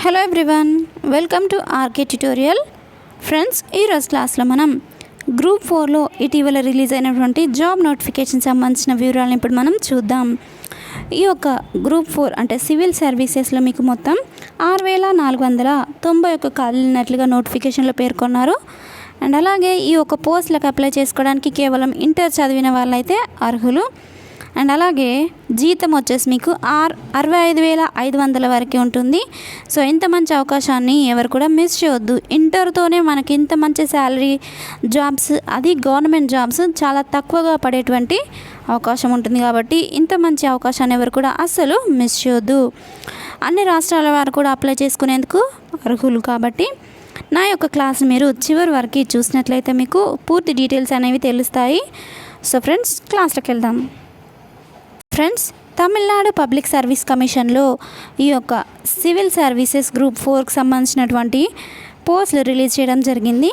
Hello everyone, welcome to RK tutorial. Friends, ఈరోజు క్లాస్లో మనం గ్రూప్ 4లో ఇటీవల రిలీజ్ అయినటువంటి జాబ్ నోటిఫికేషన్ సంబంధించిన వివరాలను ఇప్పుడు మనం చూద్దాం. ఈ యొక్క గ్రూప్ 4 అంటే సివిల్ సర్వీసెస్లో మీకు మొత్తం 6491 ఖాళీలు ఉన్నట్లుగా నోటిఫికేషన్లో పేర్కొన్నారు. అండ్ అలాగే ఈ యొక్క పోస్టులకు అప్లై చేసుకోవడానికి కేవలం ఇంటర్ చదివిన వాళ్ళైతే అర్హులు. అండ్ అలాగే జీతం వచ్చేసి మీకు 65,500 వరకే ఉంటుంది. సో ఇంత మంచి అవకాశాన్ని ఎవరు కూడా మిస్ చేయొద్దు. ఇంటర్తోనే మనకి ఇంత మంచి శాలరీ జాబ్స్, అది గవర్నమెంట్ జాబ్స్ చాలా తక్కువగా పడేటువంటి అవకాశం ఉంటుంది. కాబట్టి ఇంత మంచి అవకాశాన్ని ఎవరు కూడా అస్సలు మిస్ చేయొద్దు. అన్ని రాష్ట్రాల వారు కూడా అప్లై చేసుకునేందుకు అర్హులు. కాబట్టి నా యొక్క క్లాస్ మీరు చివరి వరకు చూసినట్లయితే మీకు పూర్తి డీటెయిల్స్ అనేవి తెలుస్తాయి. సో ఫ్రెండ్స్, క్లాస్లోకి వెళ్దాం. ఫ్రెండ్స్, తమిళనాడు పబ్లిక్ సర్వీస్ కమిషన్లో ఈ యొక్క సివిల్ సర్వీసెస్ గ్రూప్ 4కి సంబంధించినటువంటి పోస్టులు రిలీజ్ చేయడం జరిగింది.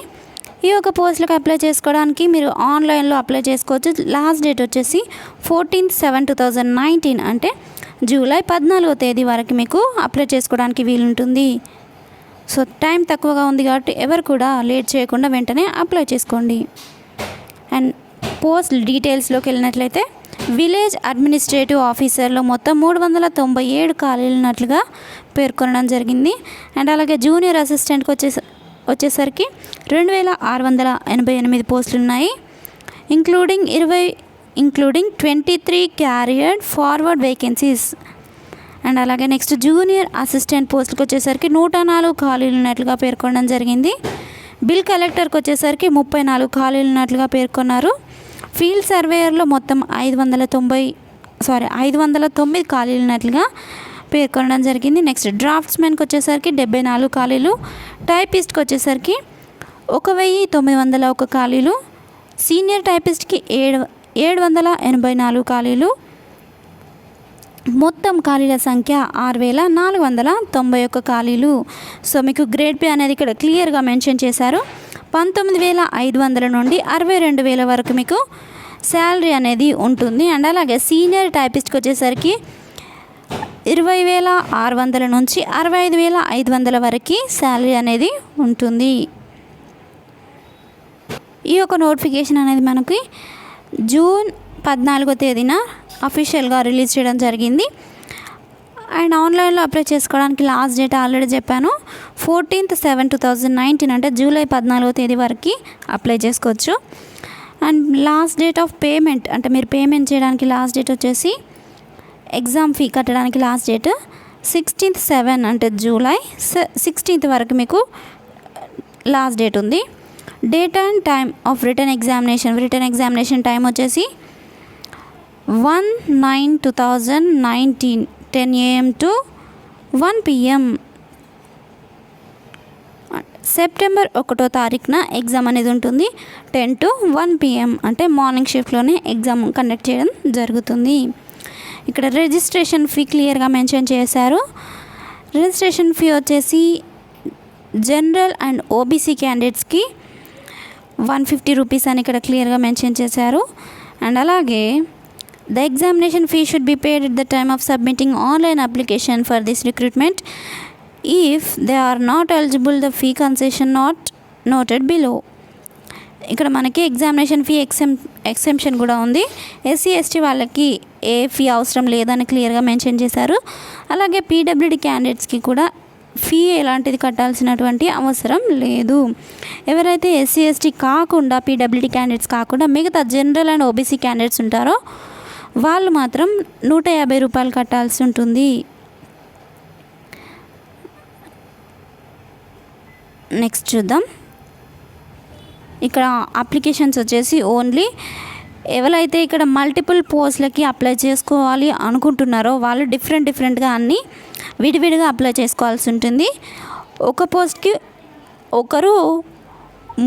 ఈ యొక్క పోస్టులకు అప్లై చేసుకోవడానికి మీరు ఆన్లైన్లో అప్లై చేసుకోవచ్చు. లాస్ట్ డేట్ వచ్చేసి 14/7/2019 అంటే జూలై 14వ తేదీ వరకు మీకు అప్లై చేసుకోవడానికి వీలుంటుంది. సో టైం తక్కువగా ఉంది కాబట్టి ఎవరు కూడా లేట్ చేయకుండా వెంటనే అప్లై చేసుకోండి. అండ్ పోస్ట్ డీటెయిల్స్లోకి వెళ్ళినట్లయితే విలేజ్ అడ్మినిస్ట్రేటివ్ ఆఫీసర్లో మొత్తం 397 ఖాళీలు ఉన్నట్లుగా పేర్కొనడం జరిగింది. అండ్ అలాగే జూనియర్ అసిస్టెంట్కి వచ్చేసరికి 2688 పోస్టులు ఉన్నాయి, including 23 carrier forward vacancies. And అలాగే నెక్స్ట్ జూనియర్ అసిస్టెంట్ పోస్టులకు వచ్చేసరికి 104 ఖాళీలు ఉన్నట్లుగా పేర్కొనడం జరిగింది. బిల్ కలెక్టర్కి వచ్చేసరికి 34 ఖాళీలు ఉన్నట్లుగా పేర్కొన్నారు. ఫీల్డ్ సర్వేయర్లో మొత్తం 509 ఖాళీలు ఉన్నట్లుగా పేర్కొనడం జరిగింది. నెక్స్ట్ డ్రాఫ్ట్స్మెన్కి వచ్చేసరికి 74 ఖాళీలు, టైపిస్ట్కి వచ్చేసరికి 1901 ఖాళీలు, సీనియర్ టైపిస్ట్కి 784 ఖాళీలు. మొత్తం ఖాళీల సంఖ్య 6491 ఖాళీలు. సో మీకు గ్రేడ్ పే అనేది ఇక్కడ క్లియర్గా మెన్షన్ చేశారు. 19,500 నుండి 62,000 వరకు మీకు శాలరీ అనేది ఉంటుంది. అండ్ అలాగే సీనియర్ టైపిస్ట్కి వచ్చేసరికి 20,600 నుంచి 65,500 వరకు శాలరీ అనేది ఉంటుంది. ఈ యొక్క నోటిఫికేషన్ అనేది మనకి జూన్ 14వ తేదీన అఫీషియల్గా రిలీజ్ చేయడం జరిగింది. అండ్ ఆన్లైన్లో అప్లై చేసుకోవడానికి లాస్ట్ డేట్ ఆల్రెడీ చెప్పాను, 14/7/2019 అంటే జూలై 14వ తేదీ వరకు అప్లై చేసుకోవచ్చు. And last date of payment అంటే మీరు పేమెంట్ చేయడానికి లాస్ట్ డేట్ వచ్చేసి ఎగ్జామ్ ఫీ కట్టడానికి లాస్ట్ డేట్ 16/7 అంటే జూలై 16th వరకు మీకు లాస్ట్ డేట్ ఉంది. Date and time of written examination time వచ్చేసి 1/9/2019 10 AM to 1 PM. సెప్టెంబర్ 1వ తారీఖున ఎగ్జామ్ అనేది ఉంటుంది. 10 to 1 PM అంటే మార్నింగ్ షిఫ్ట్లోనే ఎగ్జామ్ కండక్ట్ చేయడం జరుగుతుంది. ఇక్కడ రిజిస్ట్రేషన్ ఫీ క్లియర్గా మెన్షన్ చేశారు. రిజిస్ట్రేషన్ ఫీ వచ్చేసి జనరల్ అండ్ ఓబీసీ క్యాండిడేట్స్కి 150 రూపీస్ అని ఇక్కడ క్లియర్గా మెన్షన్ చేశారు. అండ్ అలాగే the examination fee should be paid at the time of submitting online application for this recruitment. If they are not eligible, the fee concession not noted below. ఇక్కడ మనకి examination fee exemption కూడా ఉంది. SC ST వాళ్ళకి ఏ fee అవసరం లేదని క్లియర్గా mention చేశారు. అలాగే PWD క్యాండిడేట్స్కి కూడా ఫీ ఎలాంటిది కట్టాల్సినటువంటి అవసరం లేదు. ఎవరైతే SC ST కాకుండా PWD క్యాండిడేట్స్ కాకుండా మిగతా జనరల్ అండ్ OBC క్యాండిడేట్స్ ఉంటారో వాళ్ళు మాత్రం 150 రూపాయలు కట్టాల్సి ఉంటుంది. నెక్స్ట్ చూద్దాం. ఇక్కడ అప్లికేషన్స్ వచ్చేసి ఓన్లీ ఎవరైతే ఇక్కడ మల్టిపుల్ పోస్టులకి అప్లై చేసుకోవాలి అనుకుంటున్నారో వాళ్ళు డిఫరెంట్గా అన్నీ విడివిడిగా అప్లై చేసుకోవాల్సి ఉంటుంది. ఒక పోస్ట్కి ఒకరు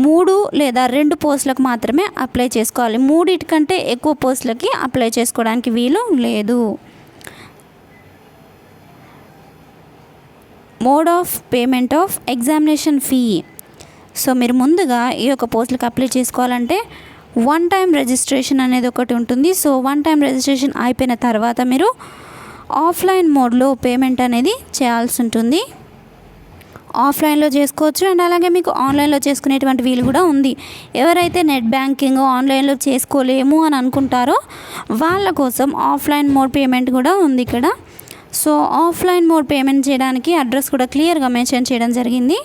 3 లేదా 2 పోస్టులకు మాత్రమే అప్లై చేసుకోవాలి. 3 కంటే ఎక్కువ పోస్టులకి అప్లై చేసుకోవడానికి వీలు లేదు. Mode of payment of examination fee. So మీరు ముందుగా ఈ యొక్క పోస్టులకు అప్లై చేసుకోవాలంటే 1 టైం రిజిస్ట్రేషన్ అనేది ఒకటి ఉంటుంది. సో 1 టైం రిజిస్ట్రేషన్ అయిపోయిన తర్వాత మీరు ఆఫ్లైన్ మోడ్లో పేమెంట్ అనేది చేయాల్సి ఉంటుంది. ఆఫ్లైన్లో చేసుకోవచ్చు అండ్ అలాగే మీకు ఆన్లైన్లో చేసుకునేటువంటి వీలు కూడా ఉంది. ఎవరైతే నెట్ బ్యాంకింగ్ ఆన్లైన్లో చేసుకోలేము అని అనుకుంటారో వాళ్ళ కోసం ఆఫ్లైన్ మోడ్ పేమెంట్ కూడా ఉంది ఇక్కడ. సో ఆఫ్లైన్ మోడ్ పేమెంట్ చేయడానికి అడ్రస్ కూడా క్లియర్గా మెన్షన్ చేయడం జరిగింది.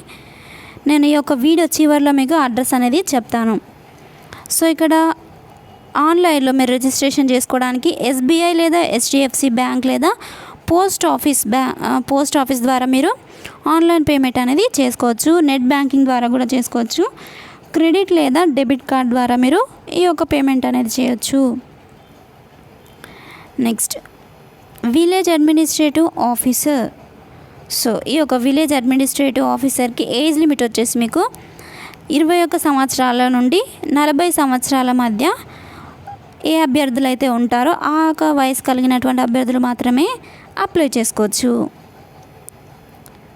నేను ఈ యొక్క వీడియో చివరిలో మీకు అడ్రస్ అనేది చెప్తాను. సో ఇక్కడ ఆన్లైన్లో మీరు రిజిస్ట్రేషన్ చేసుకోవడానికి ఎస్బీఐ లేదా హెచ్డిఎఫ్సి బ్యాంక్ లేదా పోస్ట్ ఆఫీస్ ద్వారా మీరు ఆన్లైన్ పేమెంట్ అనేది చేసుకోవచ్చు. నెట్ బ్యాంకింగ్ ద్వారా కూడా చేసుకోవచ్చు. క్రెడిట్ లేదా డెబిట్ కార్డ్ ద్వారా మీరు ఈ యొక్క పేమెంట్ అనేది చేయొచ్చు. Next village administrative officer. So ఈ యొక్క విలేజ్ అడ్మినిస్ట్రేటివ్ ఆఫీసర్కి ఏజ్ లిమిట్ వచ్చేసి మీకు 21 సంవత్సరాల నుండి 40 సంవత్సరాల మధ్య ఏ అభ్యర్థులు అయితే ఉంటారో ఆ యొక్క వయసు కలిగినటువంటి అభ్యర్థులు మాత్రమే అప్లై చేసుకోవచ్చు.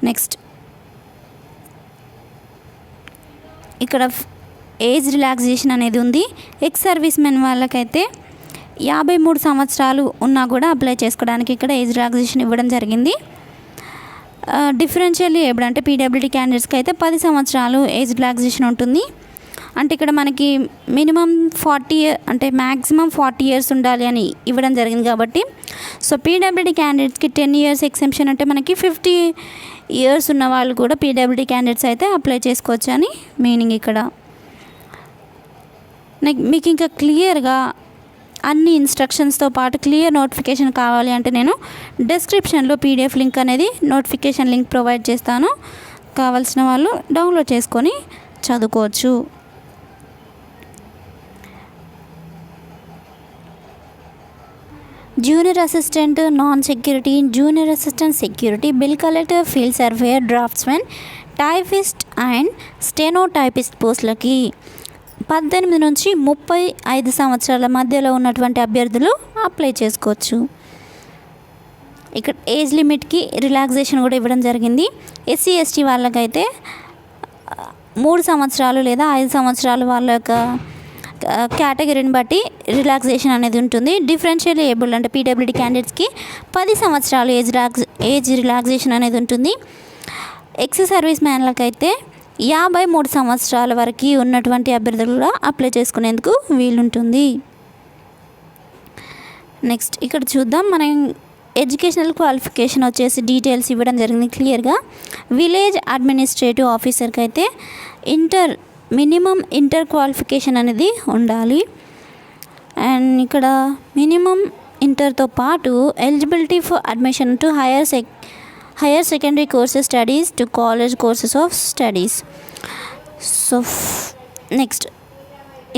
నెక్స్ట్ ఇక్కడ ఏజ్ రిలాక్సేషన్ అనేది ఉంది. ఎక్స్ సర్వీస్ మెన్ వాళ్ళకైతే 53 సంవత్సరాలు ఉన్నా కూడా అప్లై చేసుకోవడానికి ఇక్కడ ఏజ్ రిలాక్సేషన్ ఇవ్వడం జరిగింది. డిఫరెన్షియల్లీ ఏబుల్ అంటే పీడబ్ల్యూడీ క్యాండిడేట్స్కి అయితే 10 సంవత్సరాలు ఏజ్ రిలాక్సేషన్ ఉంటుంది. అంటే ఇక్కడ మనకి మినిమం 40 అంటే మ్యాక్సిమం 40 ఇయర్స్ ఉండాలి అని ఇవ్వడం జరిగింది కాబట్టి సో పీడబ్ల్యూడీ క్యాండిడేట్స్కి 10 ఇయర్స్ ఎక్సెంప్షన్ అంటే మనకి 50 ఇయర్స్ ఉన్న వాళ్ళు కూడా పీడబ్ల్యూడీ క్యాండిడేట్స్ అయితే అప్లై చేసుకోవచ్చు అని మీనింగ్ ఇక్కడ. మీకు ఇంకా క్లియర్గా అన్ని ఇన్స్ట్రక్షన్స్తో పాటు క్లియర్ నోటిఫికేషన్ కావాలి అంటే నేను డిస్క్రిప్షన్లో పీడిఎఫ్ లింక్ అనేది నోటిఫికేషన్ లింక్ ప్రొవైడ్ చేస్తాను. కావాల్సిన వాళ్ళు డౌన్లోడ్ చేసుకొని చదువుకోవచ్చు. Junior assistant non security, junior assistant security, bill collector, field surveyor, draftsmen, typist and stenotypist పోస్టులకి 18 నుంచి 35 సంవత్సరాల మధ్యలో ఉన్నటువంటి అభ్యర్థులు అప్లై చేసుకోవచ్చు. ఇక్కడ ఏజ్ లిమిట్కి రిలాక్సేషన్ కూడా ఇవ్వడం జరిగింది. ఎస్సీ ఎస్టీ వాళ్ళకైతే 3 సంవత్సరాలు లేదా 5 సంవత్సరాలు వాళ్ళ యొక్క కేటగిరీని బట్టి రిలాక్సేషన్ అనేది ఉంటుంది. డిఫరెన్షియల్లీ ఏబుల్ అంటే పీడబ్ల్యూడీ క్యాండిడేట్స్కి 10 సంవత్సరాలు ఏజ్ రిలాక్సేషన్ అనేది ఉంటుంది. ఎక్స్ సర్వీస్ మ్యాన్లకైతే 53 సంవత్సరాల వరకు ఉన్నటువంటి అభ్యర్థులు కూడా అప్లై చేసుకునేందుకు వీలుంటుంది. నెక్స్ట్ ఇక్కడ చూద్దాం. మనం ఎడ్యుకేషనల్ క్వాలిఫికేషన్ వచ్చేసి డీటెయిల్స్ ఇవ్వడం జరిగింది క్లియర్గా. విలేజ్ అడ్మినిస్ట్రేటివ్ ఆఫీసర్కి అయితే మినిమం ఇంటర్ క్వాలిఫికేషన్ అనేది ఉండాలి. అండ్ ఇక్కడ మినిమం ఇంటర్తో పాటు eligibility for admission to higher secondary courses studies to college courses of studies. So next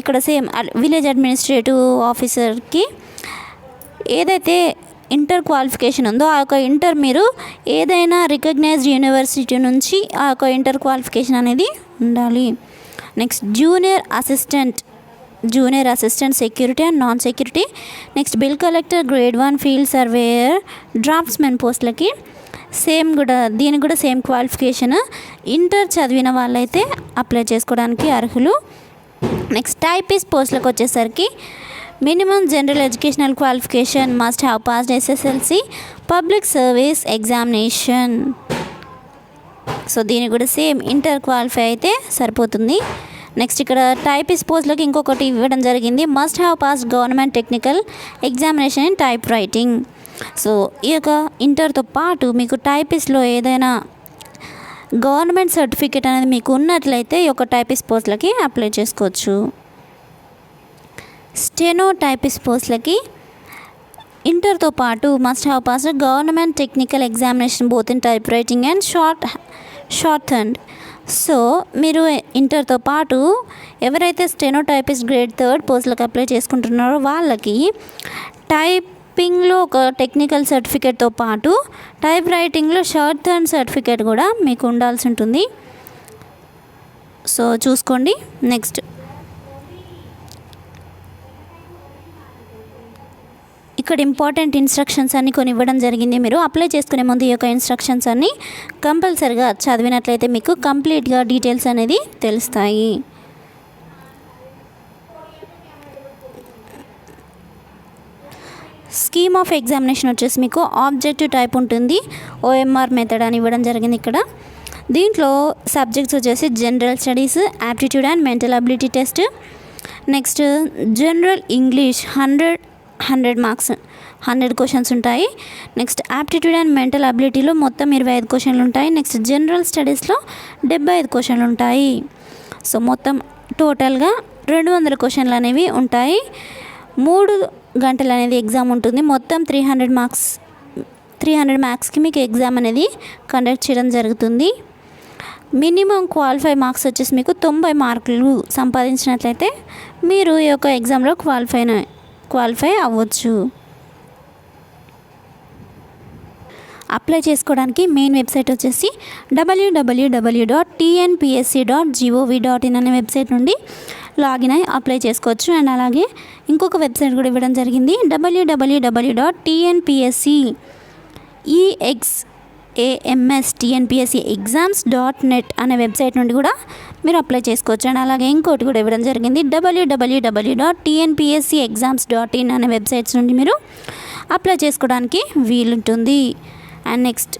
ఇక్కడ సేమ్ విలేజ్ అడ్మినిస్ట్రేటివ్ ఆఫీసర్కి ఏదైతే ఇంటర్ క్వాలిఫికేషన్ ఉందో ఆ యొక్క ఇంటర్ మీరు ఏదైనా రికగ్నైజ్డ్ యూనివర్సిటీ నుంచి ఆ యొక్క ఇంటర్ క్వాలిఫికేషన్ అనేది ఉండాలి. Next junior assistant security and non security. Next bill collector grade 1, field surveyor, draughtsmen పోస్టులకి దీనికి కూడా సేమ్ క్వాలిఫికేషన్. ఇంటర్ చదివిన వాళ్ళైతే అప్లై చేసుకోవడానికి అర్హులు. నెక్స్ట్ టైపిస్ట్ పోస్టులకు వచ్చేసరికి minimum general educational qualification must have passed SSLC public service examination. So దీనికి కూడా సేమ్ ఇంటర్ క్వాలిఫై అయితే సరిపోతుంది. నెక్స్ట్ ఇక్కడ టైపిస్ట్ పోస్టులకి ఇంకొకటి ఇవ్వడం జరిగింది. Must have passed government technical examination in type writing. So ఈ యొక్క ఇంటర్తో పాటు మీకు టైపిస్ట్లో ఏదైనా గవర్నమెంట్ సర్టిఫికేట్ అనేది మీకు ఉన్నట్లయితే ఈ యొక్క టైపిస్ట్ పోస్టులకి అప్లై చేసుకోవచ్చు. స్టెనోటైపిస్ట్ పోస్టులకి ఇంటర్తో పాటు must have passed government technical examination both in type writing and short hand. So మీరు ఇంటర్తో పాటు ఎవరైతే స్టెనోటైపిస్ట్ గ్రేడ్ 3 పోస్టులకు అప్లై చేసుకుంటున్నారో వాళ్ళకి టైపింగ్లో ఒక టెక్నికల్ సర్టిఫికేట్తో పాటు టైప్ రైటింగ్లో షార్ట్ హ్యాండ్ సర్టిఫికేట్ కూడా మీకు ఉండాల్సి ఉంటుంది. సో చూసుకోండి. నెక్స్ట్ ఇక్కడ ఇంపార్టెంట్ ఇన్స్ట్రక్షన్స్ అన్నీ కొన్ని ఇవ్వడం జరిగింది. మీరు అప్లై చేసుకునే ముందు ఈ యొక్క ఇన్స్ట్రక్షన్స్ అన్నీ కంపల్సరిగా చదివినట్లయితే మీకు కంప్లీట్గా డీటెయిల్స్ అనేది తెలుస్తాయి. స్కీమ్ ఆఫ్ ఎగ్జామినేషన్ వచ్చేసి మీకు ఆబ్జెక్టివ్ టైప్ ఉంటుంది. ఓఎంఆర్ మెథడ్ అని ఇవ్వడం జరిగింది ఇక్కడ. దీంట్లో సబ్జెక్ట్స్ వచ్చేసి general studies, aptitude and mental ability test, next general English 100 marks 100 questions ఉంటాయి. నెక్స్ట్ యాప్టిట్యూడ్ అండ్ మెంటల్ అబిలిటీలో మొత్తం 25 క్వశ్చన్లు ఉంటాయి. నెక్స్ట్ జనరల్ స్టడీస్లో 75 క్వశ్చన్లు ఉంటాయి. సో మొత్తం టోటల్గా 200 క్వశ్చన్లు అనేవి ఉంటాయి. 3 గంటలు అనేది ఎగ్జామ్ ఉంటుంది. మొత్తం 300 మార్క్స్కి మీకు ఎగ్జామ్ అనేది కండక్ట్ చేయడం జరుగుతుంది. మినిమం క్వాలిఫై మార్క్స్ వచ్చేసి మీకు 90 మార్కులు సంపాదించినట్లయితే మీరు ఈ యొక్క ఎగ్జామ్లో క్వాలిఫై అవ్వచ్చు. అప్లై చేసుకోవడానికి మెయిన్ వెబ్సైట్ వచ్చేసి www.tnpsc.gov.in అనే వెబ్సైట్ నుండి లాగిన్ అయ్యి అప్లై చేసుకోవచ్చు. అండ్ అలాగే ఇంకొక వెబ్సైట్ కూడా ఇవ్వడం జరిగింది, www.tnpsc.exams.net అనే వెబ్సైట్ నుండి కూడా మీరు అప్లై చేసుకోవచ్చు. అండ్ అలాగే ఇంకోటి కూడా ఇవ్వడం జరిగింది, www.tnpscexams.in అనే వెబ్సైట్స్ నుండి మీరు అప్లై చేసుకోవడానికి వీలుంటుంది. అండ్ నెక్స్ట్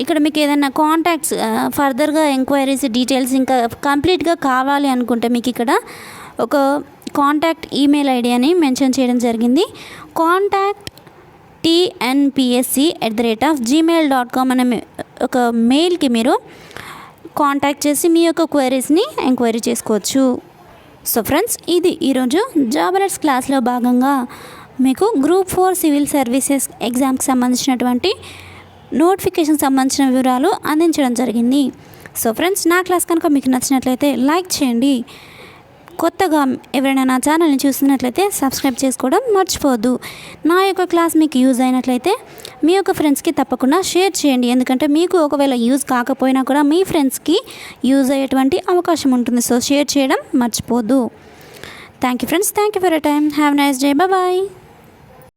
ఇక్కడ మీకు ఏదైనా కాంటాక్ట్స్ ఫర్దర్గా ఎంక్వైరీస్ డీటెయిల్స్ ఇంకా కంప్లీట్గా కావాలి అనుకుంటే మీకు ఇక్కడ ఒక కాంటాక్ట్ ఈమెయిల్ ఐడి అని మెన్షన్ చేయడం జరిగింది. కాంటాక్ట్ tnpsc@gmail.com అనే ఒక మెయిల్కి మీరు కాంటాక్ట్ చేసి మీ యొక్క క్వైరీస్ని ఎంక్వైరీ చేసుకోవచ్చు. సో ఫ్రెండ్స్, ఇది ఈరోజు జాబ్ అలర్ట్స్ క్లాస్లో భాగంగా మీకు గ్రూప్ 4 సివిల్ సర్వీసెస్ ఎగ్జామ్కి సంబంధించినటువంటి నోటిఫికేషన్ సంబంధించిన వివరాలు అందించడం జరిగింది. సో ఫ్రెండ్స్, నా క్లాస్ కనుక మీకు నచ్చినట్లయితే లైక్ చేయండి. కొత్తగా ఎవరైనా నా ఛానల్ని చూస్తున్నట్లయితే సబ్స్క్రైబ్ చేసుకోవడం మర్చిపోవద్దు. నా యొక్క క్లాస్ మీకు యూజ్ అయినట్లయితే మీ యొక్క ఫ్రెండ్స్కి తప్పకుండా షేర్ చేయండి. ఎందుకంటే మీకు ఒకవేళ యూజ్ కాకపోయినా కూడా మీ ఫ్రెండ్స్కి యూజ్ అయ్యేటువంటి అవకాశం ఉంటుంది. సో షేర్ చేయడం మర్చిపోవద్దు. Thank you friends. Thank you for your time. Have nice day. Bye.